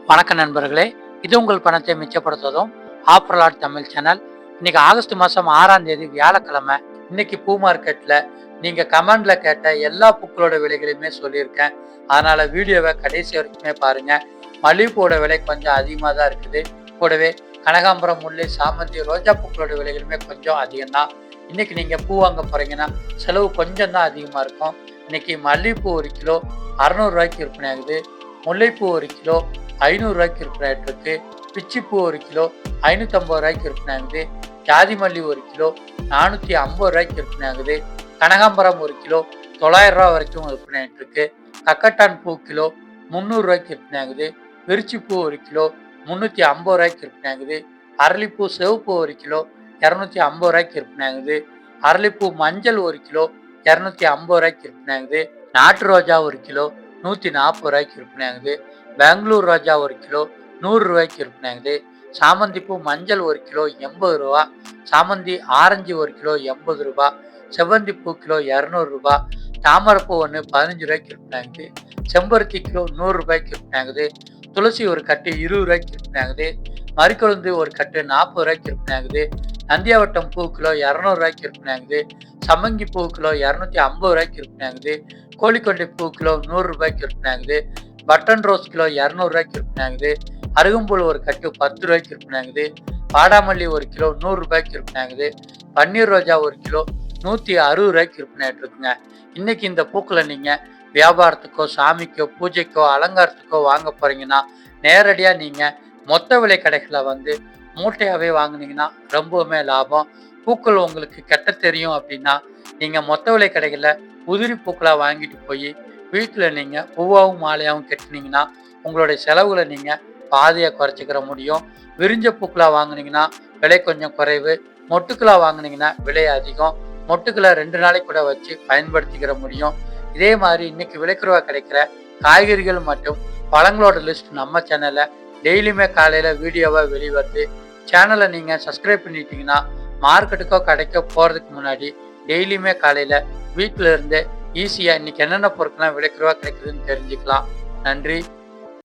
வணக்கம் நண்பர்களே, இது உங்கள் பணத்தை மிச்சப்படுத்துவதும் ஆப்ரலாட் தமிழ் சேனல். இன்னைக்கு ஆகஸ்ட் மாதம் 6ஆம் தேதி வியாழக்கிழமை. இன்னைக்கு பூ மார்க்கெட்டில் நீங்கள் கமெண்டில் கேட்ட எல்லா பூக்களோட விலைகளையுமே சொல்லியிருக்கேன். அதனால் வீடியோவை கடைசி வரைக்குமே பாருங்கள். மல்லிகைப்பூவோட விலை கொஞ்சம் அதிகமாக தான் இருக்குது. கூடவே கனகாம்பரம், முல்லை, சாமந்தி, ரோஜா பூக்களோட விலைகளுமே கொஞ்சம் அதிகம்தான். இன்னைக்கு நீங்கள் பூ வாங்க போகிறீங்கன்னா செலவு கொஞ்சம் தான் அதிகமாக இருக்கும். இன்னைக்கு மல்லிகைப்பூ 1 கிலோ 600 ரூபாய்க்கு விற்பனை ஆகுது. முல்லைப்பூ 1 கிலோ 500 ரூபாய்க்கு விற்பனை ஆகிட்டு இருக்கு. பிச்சிப்பூ 1 கிலோ 550 ரூபாய்க்கு விற்பனை ஆகுது. ஜாதி மல்லி 1 கிலோ 450 ரூபாய்க்கு விற்பனை ஆகுது. கனகாம்பரம் 1 கிலோ 900 ரூபா வரைக்கும் விற்பனை ஆகிட்டு இருக்கு. கக்கட்டான் பூ கிலோ 300 ரூபாய்க்கு விற்பனை ஆகுது. விரிச்சிப்பூ 1 கிலோ 350 ரூபாய்க்கு விற்பனை ஆகுது. அரளிப்பூ சிவப்பு 1 கிலோ 250 ரூபாய்க்கு விற்பனை ஆகுது. அரளிப்பூ மஞ்சள் 1 கிலோ 250 ரூபாய்க்கு விற்பனை ஆகுது. நாட்டு ரோஜா 1 கிலோ 140 ரூபாய்க்கு விற்பனை ஆகுது. பெங்களூர் ரோஜா 1 கிலோ 100 ரூபாய்க்கு விற்பனை ஆகுது. சாமந்தி பூ மஞ்சள் 1 கிலோ 80 ரூபா. சாமந்தி ஆரஞ்சு 1 கிலோ 80 ரூபா. செவ்வந்தி பூ கிலோ 200 ரூபா. தாமரைப்பூ 1 15 ரூபாய்க்கு விற்பனை ஆகுது. செம்பருத்தி கிலோ 100 ரூபாய்க்கு விற்பனை ஆகுது. துளசி ஒரு கட்டு 20 ரூபாய்க்கு விற்பனை ஆகுது. மறிக்கொழுந்து ஒரு கட்டு 40 ரூபாய்க்கு விற்பனை ஆகுது. நந்தியாவட்டம் பூ கிலோ 200 ரூபாய்க்கு விற்பனை ஆகுது. சம்மங்கி பூ கிலோ 250 ரூபாய்க்கு விற்பனை ஆகுது. கோழிக்கொண்டை பூ கிலோ 100 ரூபாய்க்கு விற்பனை ஆகுது. பட்டன் ரோஸ் கிலோ 200 ரூபாய்க்கு விற்பனை ஆகுது. அருகம்புல் ஒரு கட்டு 10 ரூபாய்க்கு விற்பனை ஆகுது. வாடாமல்லி 1 கிலோ 100 ரூபாய்க்கு விற்பனை ஆகுது. பன்னீர் ரோஜா 1 கிலோ 160 ரூபாய்க்கு விற்பனை ஆகிட்டு இருக்குங்க. இன்னைக்கு இந்த பூக்களை நீங்கள் வியாபாரத்துக்கோ, சாமிக்கோ, பூஜைக்கோ, அலங்காரத்துக்கோ வாங்க போறீங்கன்னா நேரடியாக நீங்கள் மொத்த விலை கடைகளில் வந்து மூட்டையாகவே வாங்கினீங்கன்னா ரொம்பவுமே லாபம். பூக்கள் உங்களுக்கு கெட்ட தெரியும் அப்படின்னா நீங்கள் மொத்த விலை கடைகளில் உதிரி பூக்களாக வாங்கிட்டு போய் வீட்டில் நீங்கள் பூவாவும் மாலையாகவும் கட்டினீங்கன்னா உங்களுடைய செலவுகளை நீங்கள் பாதியாக குறைச்சிக்கிற முடியும். விரிஞ்ச பூக்களாக வாங்கினீங்கன்னா விலை கொஞ்சம் குறைவு. மொட்டுக்களாக வாங்கினீங்கன்னா விலை அதிகம். மொட்டுக்களை 2 நாளைக்கு கூட வச்சு பயன்படுத்திக்கிற முடியும். இதே மாதிரி இன்னைக்கு விலைக்குறைவா கிடைக்கிற காய்கறிகள் மற்றும் பழங்களோட லிஸ்ட் நம்ம சேனலில் டெய்லியுமே காலையில் வீடியோவாக வெளிவருது. சேனலை நீங்கள் சப்ஸ்கிரைப் பண்ணிட்டீங்கன்னா மார்க்கெட்டுக்கோ கடைக்கோ போகிறதுக்கு முன்னாடி டெய்லியுமே காலையில் வீட்டில் இருந்து ஈஸியாக இன்னைக்கு என்னென்ன பொருட்கள்லாம் விலைக்குறைவா கிடைக்குதுன்னு தெரிஞ்சுக்கலாம். நன்றி.